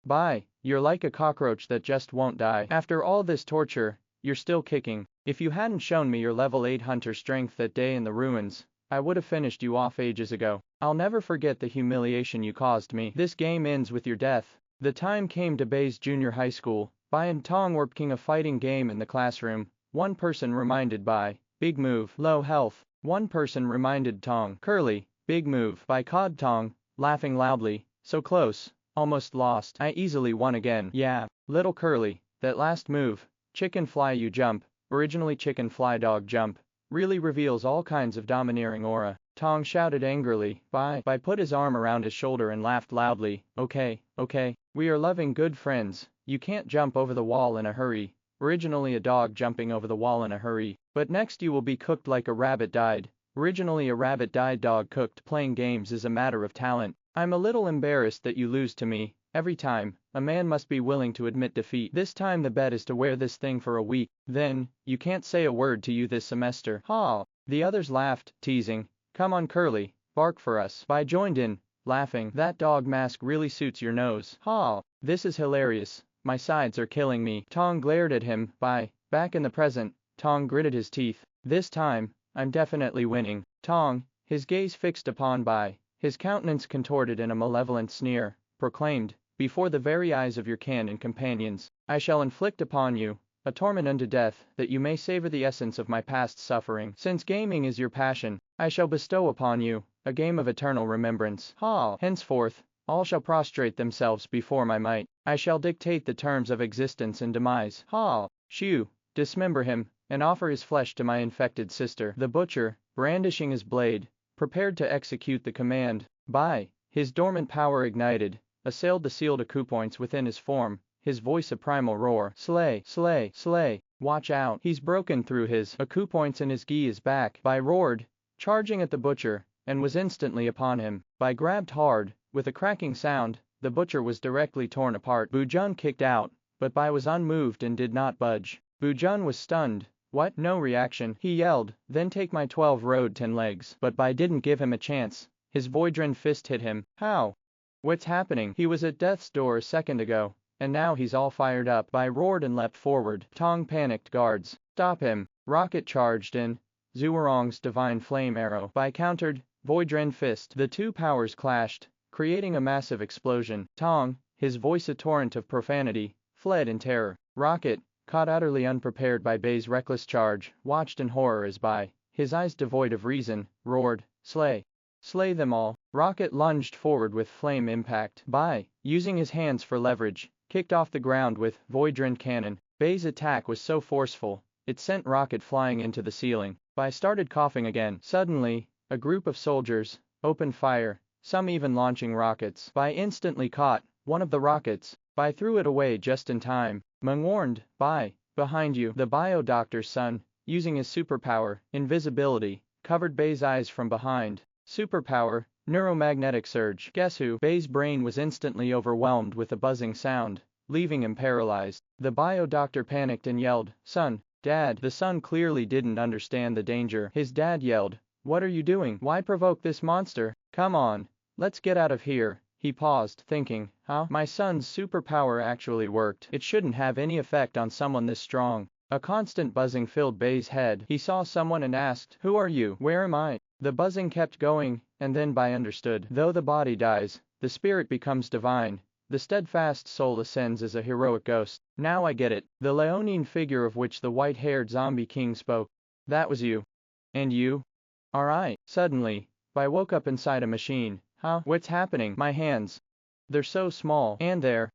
Bai, you're like a cockroach that just won't die. After all this torture, you're still kicking. If you hadn't shown me your level 8 hunter strength that day in the ruins, I would have finished you off ages ago. I'll never forget the humiliation you caused me. This game ends with your death. The time came to Bai's junior high school. Bai and Tong were playing a fighting game in the classroom. One person reminded Bai, big move, low health. One person reminded Tong, curly, big move. Bai caught Tong, laughing loudly, so close, almost lost. I easily won again. Yeah, little curly, that last move, chicken fly you jump, originally chicken fly dog jump, really reveals all kinds of domineering aura. Tong shouted angrily. Bai put his arm around his shoulder and laughed loudly. Okay, we are loving good friends. You can't jump over the wall in a hurry. Originally a dog jumping over the wall in a hurry. But next you will be cooked like a rabbit died. Originally a rabbit died dog cooked. Playing games is a matter of talent. I'm a little embarrassed that you lose to me. Every time, a man must be willing to admit defeat. This time the bet is to wear this thing for a week. Then, you can't say a word to you this semester. Ha! The others laughed, teasing. Come on curly, bark for us. Bai joined in, laughing. That dog mask really suits your nose. Ha! This is hilarious. My sides are killing me. Tong glared at him. Bai, back in the present, Tong gritted his teeth. This time, I'm definitely winning. Tong, his gaze fixed upon Bai, his countenance contorted in a malevolent sneer, proclaimed, before the very eyes of your kin and companions, I shall inflict upon you a torment unto death, that you may savor the essence of my past suffering. Since gaming is your passion, I shall bestow upon you a game of eternal remembrance. Ha! Henceforth, all shall prostrate themselves before my might. I shall dictate the terms of existence and demise. Ha! Shoo! Dismember him, and offer his flesh to my infected sister. The butcher, brandishing his blade, prepared to execute the command. Bai, his dormant power ignited, assailed the sealed acupoints within his form, his voice a primal roar. Slay, slay, slay, watch out. He's broken through his acupoints and his gi is back. Bai roared, charging at the butcher, and was instantly upon him. Bai grabbed hard, with a cracking sound, the butcher was directly torn apart. Bu Jun kicked out, but Bai was unmoved and did not budge. Bu Jun was stunned. What? No reaction. He yelled, then take my 12 road 10 legs. But Bai didn't give him a chance. His Voidren fist hit him. How? What's happening? He was at death's door a second ago, and now he's all fired up. Bai roared and leapt forward. Tong panicked. Guards, stop him. Rocket charged in. Zhuorong's divine flame arrow. Bai countered. Voidren fist. The two powers clashed, creating a massive explosion. Tong, his voice a torrent of profanity, fled in terror. Rocket, caught utterly unprepared by Bai's reckless charge, watched in horror as Bai, his eyes devoid of reason, roared, slay. Slay them all. Rocket lunged forward with flame impact. Bai, using his hands for leverage, kicked off the ground with Voidren cannon. Bai's attack was so forceful, it sent Rocket flying into the ceiling. Bai started coughing again. Suddenly, a group of soldiers opened fire, some even launching rockets. Bai instantly caught one of the rockets. Bai threw it away just in time. Meng warned, Bai, behind you. The bio doctor's son, using his superpower, invisibility, covered Bai's eyes from behind. Superpower, neuromagnetic surge. Guess who? Bai's brain was instantly overwhelmed with a buzzing sound, leaving him paralyzed. The bio doctor panicked and yelled, son, dad. The son clearly didn't understand the danger. His dad yelled, what are you doing? Why provoke this monster? Come on, let's get out of here. He paused, thinking, huh? My son's superpower actually worked. It shouldn't have any effect on someone this strong. A constant buzzing filled Bai's head. He saw someone and asked, who are you? Where am I? The buzzing kept going, and then Bai understood. Though the body dies, the spirit becomes divine. The steadfast soul ascends as a heroic ghost. Now I get it. The leonine figure of which the white-haired zombie king spoke. That was you. And you? Alright. Suddenly, Bai woke up inside a machine. Huh? What's happening? My hands. They're so small. And there.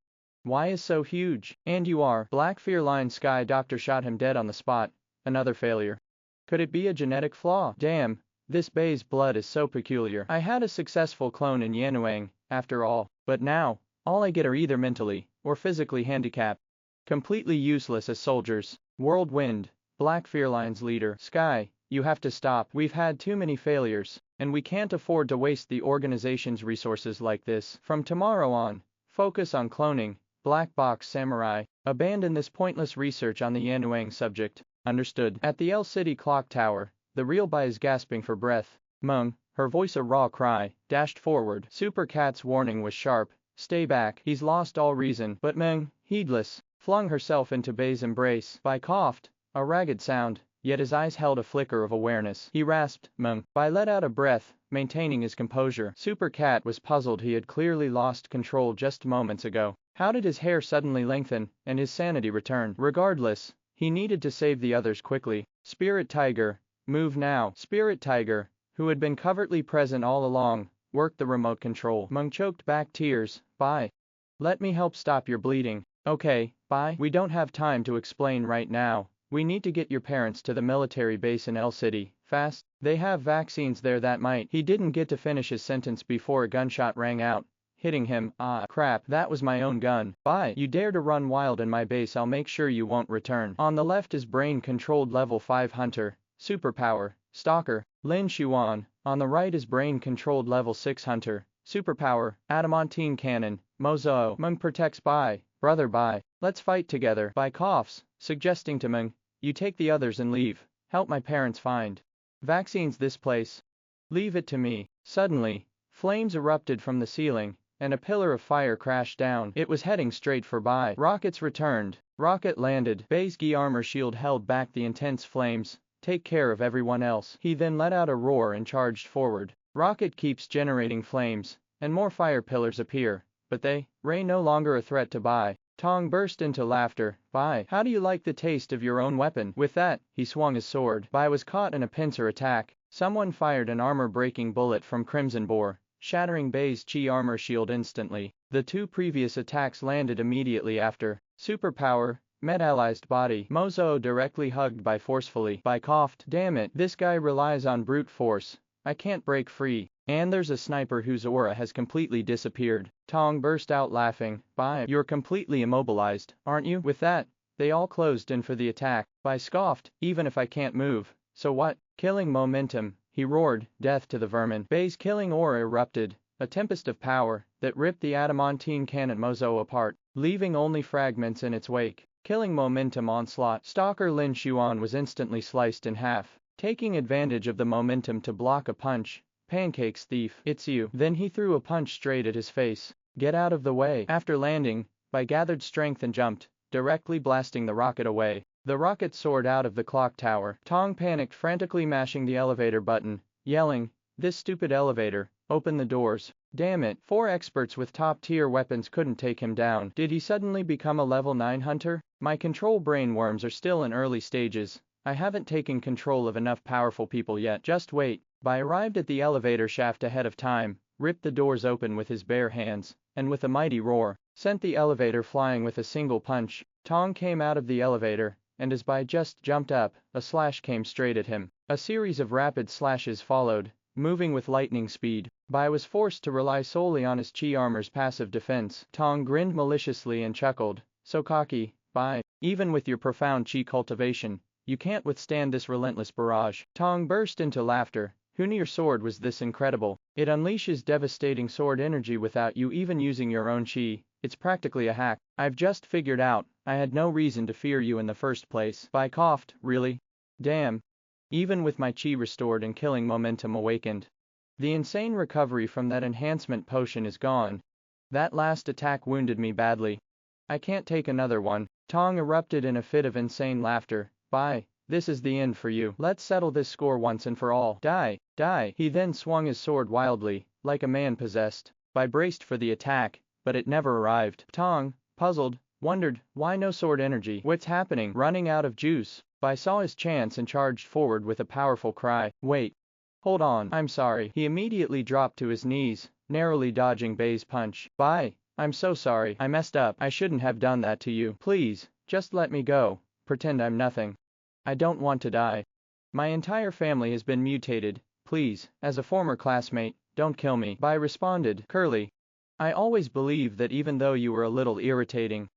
Why is so huge? And you are. Black Fearline Sky Doctor shot him dead on the spot. Another failure. Could it be a genetic flaw? Damn. This Bai's blood is so peculiar. I had a successful clone in Yanuang, after all. But now, all I get are either mentally or physically handicapped. Completely useless as soldiers. Whirlwind, Black Fearline's leader. Sky, you have to stop. We've had too many failures, and we can't afford to waste the organization's resources like this. From tomorrow on, focus on cloning. Black Box Samurai, abandon this pointless research on the Yanuang subject. Understood. At the L City clock tower, the real Bai is gasping for breath. Meng, her voice a raw cry, dashed forward. Super Cat's warning was sharp, Stay back, he's lost all reason. But Meng, heedless, flung herself into Bai's embrace. Bai coughed, a ragged sound, yet his eyes held a flicker of awareness. He rasped, Meng. Bai let out a breath, maintaining his composure. Super Cat was puzzled. He had clearly lost control just moments ago. How did his hair suddenly lengthen, and his sanity return? Regardless, he needed to save the others quickly. Spirit Tiger, move now. Spirit Tiger, who had been covertly present all along, worked the remote control. Meng choked back tears. Bai, let me help stop your bleeding. Okay, Bai, we don't have time to explain right now. We need to get your parents to the military base in El City, fast. They have vaccines there that might. He didn't get to finish his sentence before a gunshot rang out, hitting him. Ah, crap, that was my own gun. Bai, you dare to run wild in my base, I'll make sure you won't return. On the left is brain-controlled level 5 hunter, superpower, stalker, Lin Xuan. On the right is brain-controlled level 6 hunter, superpower, adamantine cannon, Mozo. Meng protects Bai. Brother Bai, let's fight together. Bai coughs, suggesting to Meng, you take the others and leave. Help my parents find vaccines this place. Leave it to me. Suddenly, flames erupted from the ceiling, and a pillar of fire crashed down. It was heading straight for Bai. Rockets returned. Rocket landed. Bai's Gi armor shield held back the intense flames. Take care of everyone else. He then let out a roar and charged forward. Rocket keeps generating flames, and more fire pillars appear, but Ray no longer a threat to Bai. Tong burst into laughter. Bai, how do you like the taste of your own weapon? With that, he swung his sword. Bai was caught in a pincer attack. Someone fired an armor-breaking bullet from Crimson Boar, shattering Bai's Chi armor shield instantly. The two previous attacks landed immediately after. Superpower, metallized body. Mozo directly hugged Bai forcefully. Bai coughed. Damn it, this guy relies on brute force. I can't break free. And there's a sniper whose aura has completely disappeared. Tong burst out laughing. Bai, you're completely immobilized, aren't you? With that, they all closed in for the attack. Bai scoffed, even if I can't move, so what? Killing momentum, he roared, death to the vermin. Bai's killing aura erupted, a tempest of power, that ripped the adamantine cannon Mozo apart, leaving only fragments in its wake. Killing momentum onslaught. Stalker Lin Xuan was instantly sliced in half, taking advantage of the momentum to block a punch. Pancakes thief, it's you. Then he threw a punch straight at his face. Get out of the way. After landing, Bai gathered strength and jumped, directly blasting the rocket away. The rocket soared out of the clock tower. Tong panicked, frantically mashing the elevator button, yelling, this stupid elevator, open the doors. Damn it, 4 experts with top-tier weapons couldn't take him down. Did he suddenly become a level 9 hunter? My control brain worms are still in early stages. I haven't taken control of enough powerful people yet. Just wait. Bai arrived at the elevator shaft ahead of time, ripped the doors open with his bare hands, and with a mighty roar, sent the elevator flying with a single punch. Tong came out of the elevator, and as Bai just jumped up, a slash came straight at him. A series of rapid slashes followed, moving with lightning speed. Bai was forced to rely solely on his Chi armor's passive defense. Tong grinned maliciously and chuckled, so cocky, Bai, even with your profound Chi cultivation, you can't withstand this relentless barrage. Tong burst into laughter. Who knew your sword was this incredible? It unleashes devastating sword energy without you even using your own Chi. It's practically a hack. I've just figured out, I had no reason to fear you in the first place. Bai coughed. Really? Damn. Even with my Chi restored and killing momentum awakened, the insane recovery from that enhancement potion is gone. That last attack wounded me badly. I can't take another one. Tong erupted in a fit of insane laughter. Bai, this is the end for you. Let's settle this score once and for all. Die, die. He then swung his sword wildly, like a man possessed. Bai braced for the attack, but it never arrived. Tong, puzzled, wondered, why no sword energy? What's happening? Running out of juice. Bai saw his chance and charged forward with a powerful cry. Wait. Hold on. I'm sorry. He immediately dropped to his knees, narrowly dodging Bai's punch. Bai, I'm so sorry. I messed up. I shouldn't have done that to you. Please, just let me go. Pretend I'm nothing. I don't want to die. My entire family has been mutated. Please, as a former classmate, don't kill me. Bai responded, Curly. I always believed that even though you were a little irritating,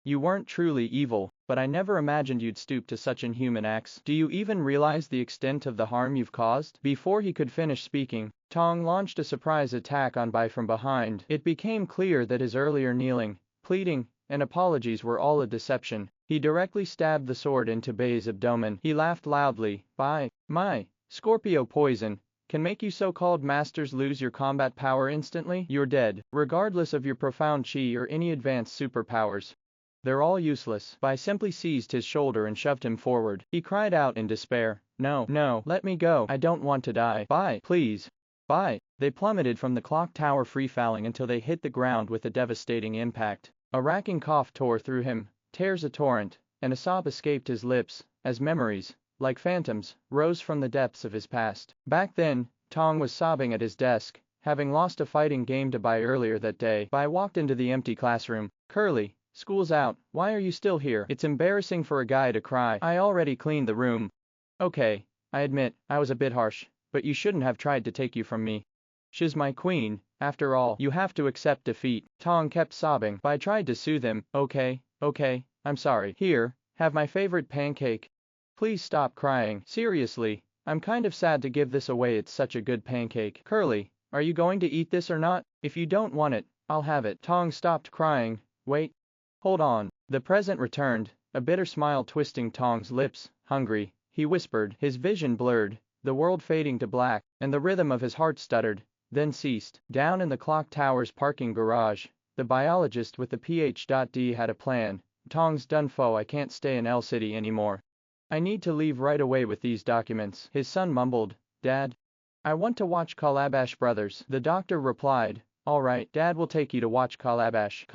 you weren't truly evil, but I never imagined you'd stoop to such inhuman acts. Do you even realize the extent of the harm you've caused? Before he could finish speaking, Tong launched a surprise attack on Bai from behind. It became clear that his earlier kneeling, pleading, and apologies were all a deception. He directly stabbed the sword into Bai's abdomen. He laughed loudly. Bai, my Scorpio poison, can make you so-called masters lose your combat power instantly. You're dead, regardless of your profound chi or any advanced superpowers. They're all useless. Bai simply seized his shoulder and shoved him forward. He cried out in despair, "No, no, let me go. I don't want to die. Bai, please. Bai." They plummeted from the clock tower free-falling until they hit the ground with a devastating impact. A racking cough tore through him, tears a torrent, and a sob escaped his lips, as memories, like phantoms, rose from the depths of his past. Back then, Tong was sobbing at his desk, having lost a fighting game to Bai earlier that day. Bai walked into the empty classroom. "Curly, school's out, why are you still here? It's embarrassing for a guy to cry. I already cleaned the room." "Okay, I admit, I was a bit harsh, but you shouldn't have tried to take you from me. She's my queen, after all. You have to accept defeat." Tong kept sobbing. Bai tried to soothe him. Okay, I'm sorry. Here, have my favorite pancake. Please stop crying. Seriously, I'm kind of sad to give this away, it's such a good pancake. Curly, are you going to eat this or not? If you don't want it, I'll have it." Tong stopped crying. "Wait. Hold on." The present returned, a bitter smile twisting Tong's lips. "Hungry," he whispered, his vision blurred, the world fading to black, and the rhythm of his heart stuttered, then ceased. Down in the clock tower's parking garage, the biologist with the PhD had a plan. "Tong's done for. I can't stay in L City anymore. I need to leave right away with these documents." His son mumbled, "Dad, I want to watch Calabash Brothers." The doctor replied, "All right, Dad will take you to watch Calabash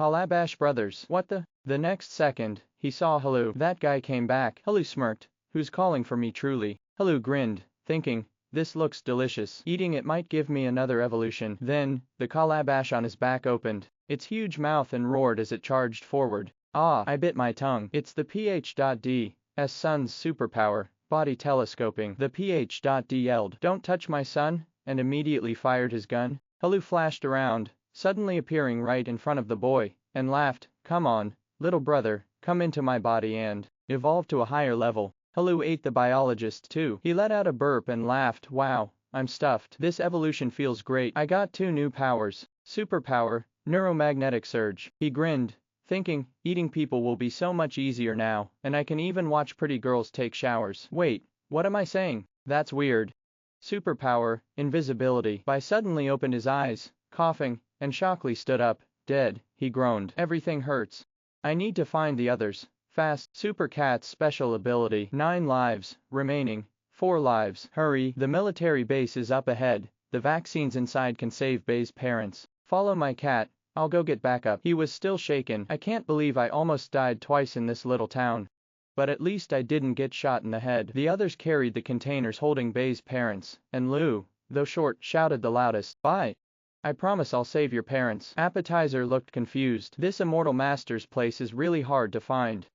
Brothers. What the?" The next second, he saw Halu. That guy came back. Halu smirked. "Who's calling for me truly?" Halu grinned, thinking, "This looks delicious. Eating it might give me another evolution." Then, the calabash on his back opened, its huge mouth and roared as it charged forward. Ah, I bit my tongue. It's the PhD's son's superpower, body telescoping. The PhD yelled, "Don't touch my son," and immediately fired his gun. Halu flashed around, suddenly appearing right in front of the boy, and laughed, "Come on, little brother, come into my body and evolve to a higher level." Halu ate the biologist too. He let out a burp and laughed, "Wow, I'm stuffed. This evolution feels great. I got 2 new powers. Superpower, neuromagnetic surge." He grinned, thinking, eating people will be so much easier now, and I can even watch pretty girls take showers. Wait, what am I saying? That's weird. Superpower, invisibility. Bai suddenly opened his eyes, coughing, and shockingly stood up. "Dead," he groaned. "Everything hurts. I need to find the others. Fast." Super Cat's special ability. 9 lives, remaining 4 lives. Hurry, the military base is up ahead. The vaccines inside can save Bai's parents. Follow my cat. I'll go get backup. He was still shaken. "I can't believe I almost died twice in this little town. But at least I didn't get shot in the head." The others carried the containers holding Bai's parents, and Lu, though short, shouted the loudest, "Bai, I promise I'll save your parents." Appetizer looked confused. This immortal master's place is really hard to find.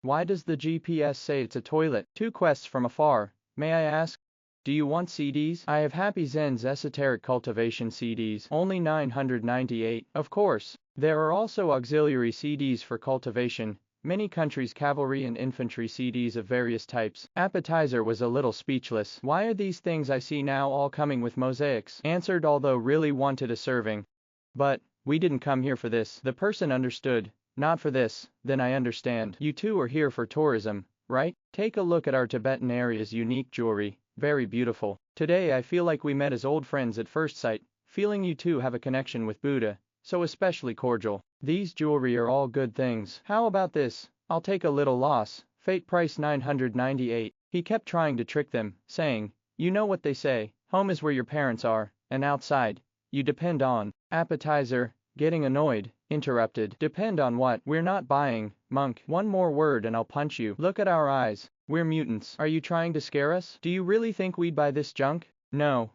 Why does the GPS say it's a toilet? 2 quests from afar, may I ask? Do you want CDs? I have Happy Zen's esoteric cultivation CDs, only 998. Of course, there are also auxiliary CDs for cultivation, many countries' cavalry and infantry CDs of various types. Appetizer was a little speechless. Why are these things I see now all coming with mosaics? Answered, although really wanted a serving. But, we didn't come here for this. The person understood. Not for this. Then I understand. You two are here for tourism, right? Take a look at our Tibetan area's unique jewelry. Very beautiful. Today I feel like we met as old friends at first sight, feeling you two have a connection with Buddha, so especially cordial. These jewelry are all good things. How about this? I'll take a little loss. Fate price 998. He kept trying to trick them, saying, "You know what they say, home is where your parents are, and outside, you depend on." Appetizer, getting annoyed, interrupted. "Depend on what? We're not buying, monk. One more word and I'll punch you. Look at our eyes. We're mutants. Are you trying to scare us? Do you really think we'd buy this junk?" No.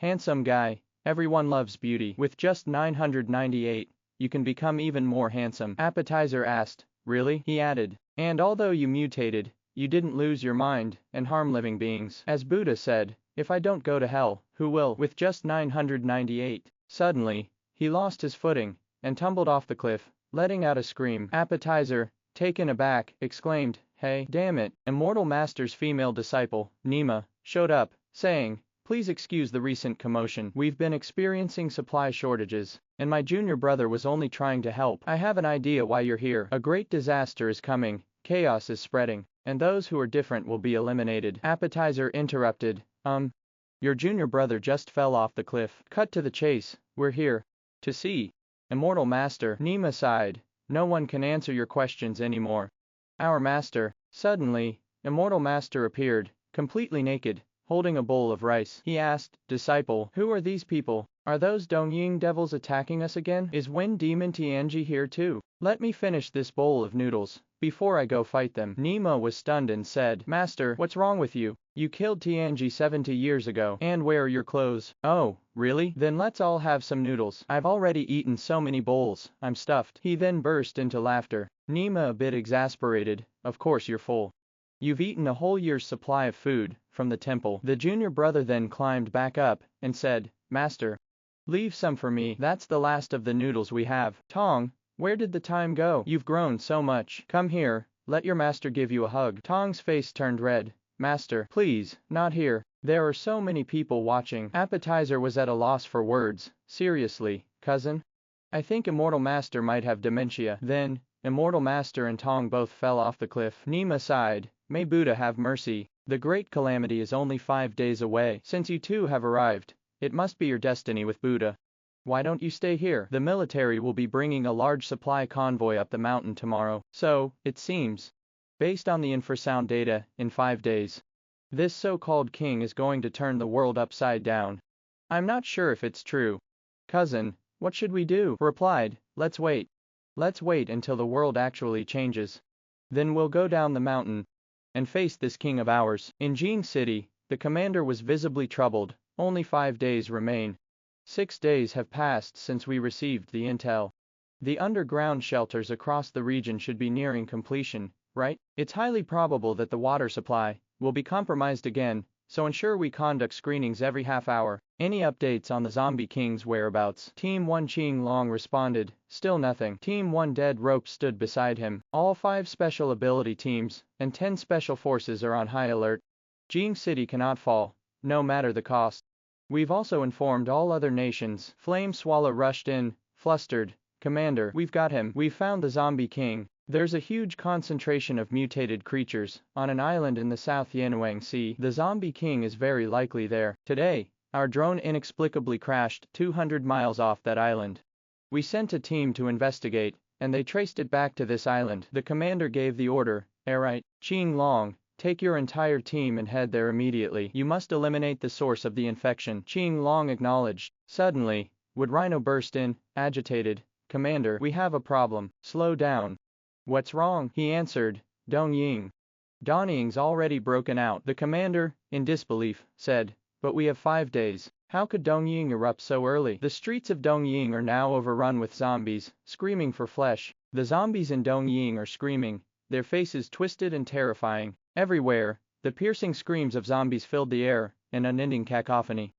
Handsome guy. Everyone loves beauty. With just 998, you can become even more handsome. Appetizer asked, "Really?" He added, "And although you mutated, you didn't lose your mind and harm living beings. As Buddha said, if I don't go to hell, who will?" With just 998. Suddenly, he lost his footing and tumbled off the cliff, letting out a scream. Appetizer, taken aback, exclaimed, "Hey, damn it." Immortal Master's female disciple, Nima, showed up, saying, "Please excuse the recent commotion. We've been experiencing supply shortages, and my junior brother was only trying to help. I have an idea why you're here. A great disaster is coming, chaos is spreading, and those who are different will be eliminated." Appetizer interrupted, Your junior brother just fell off the cliff. Cut to the chase. We're here to see. Immortal Master. Nima sighed. No one can answer your questions anymore. Our master. Suddenly, Immortal Master appeared, completely naked, holding a bowl of rice. He asked, Disciple, who are these people? Are those Dongying devils attacking us again? Is Wind Demon Tianji here too? Let me finish this bowl of noodles before I go fight them. Nima was stunned and said, Master, what's wrong with you? You killed Tianji 70 years ago. And where are your clothes? Oh, really? Then let's all have some noodles. I've already eaten so many bowls, I'm stuffed. He then burst into laughter. Nima a bit exasperated, of course you're full. You've eaten a whole year's supply of food from the temple. The junior brother then climbed back up and said, Master, leave some for me. That's the last of the noodles we have. Tong, where did the time go? You've grown so much. Come here, let your master give you a hug. Tong's face turned red. Master, please, not here. There are so many people watching. Appetizer was at a loss for words. Seriously, cousin? I think Immortal Master might have dementia. Then, Immortal Master and Tong both fell off the cliff. Nima sighed. May Buddha have mercy. The great calamity is only 5 days away. Since you two have arrived, it must be your destiny with Buddha. Why don't you stay here? The military will be bringing a large supply convoy up the mountain tomorrow. So, it seems, based on the infrasound data, in 5 days, this so-called king is going to turn the world upside down. I'm not sure if it's true. Cousin, what should we do? Replied, let's wait. Let's wait until the world actually changes. Then we'll go down the mountain and face this king of ours. In Jing City, the commander was visibly troubled. Only 5 days remain. 6 days have passed since we received the intel. The underground shelters across the region should be nearing completion, right? It's highly probable that the water supply will be compromised again, so ensure we conduct screenings every half hour. Any updates on the zombie king's whereabouts? Team 1 Qing Long responded, still nothing. Team 1 Dead Rope stood beside him. All 5 special ability teams and 10 special forces are on high alert. Jing City cannot fall, no matter the cost. We've also informed all other nations. Flame Swallow rushed in, flustered. Commander, we've got him. We've found the zombie king. There's a huge concentration of mutated creatures on an island in the South Yanuang Sea. The zombie king is very likely there. Today, our drone inexplicably crashed 200 miles off that island. We sent a team to investigate, and they traced it back to this island. The commander gave the order, Alright, Qing Long, take your entire team and head there immediately. You must eliminate the source of the infection. Qing Long acknowledged. Suddenly, Wood Rhino burst in, agitated. Commander, we have a problem. Slow down. What's wrong? He answered, Dongying. Dongying's already broken out. The commander, in disbelief, said, but we have 5 days. How could Dongying erupt so early? The streets of Dongying are now overrun with zombies, screaming for flesh. The zombies in Dongying are screaming, their faces twisted and terrifying. Everywhere, the piercing screams of zombies filled the air, an unending cacophony.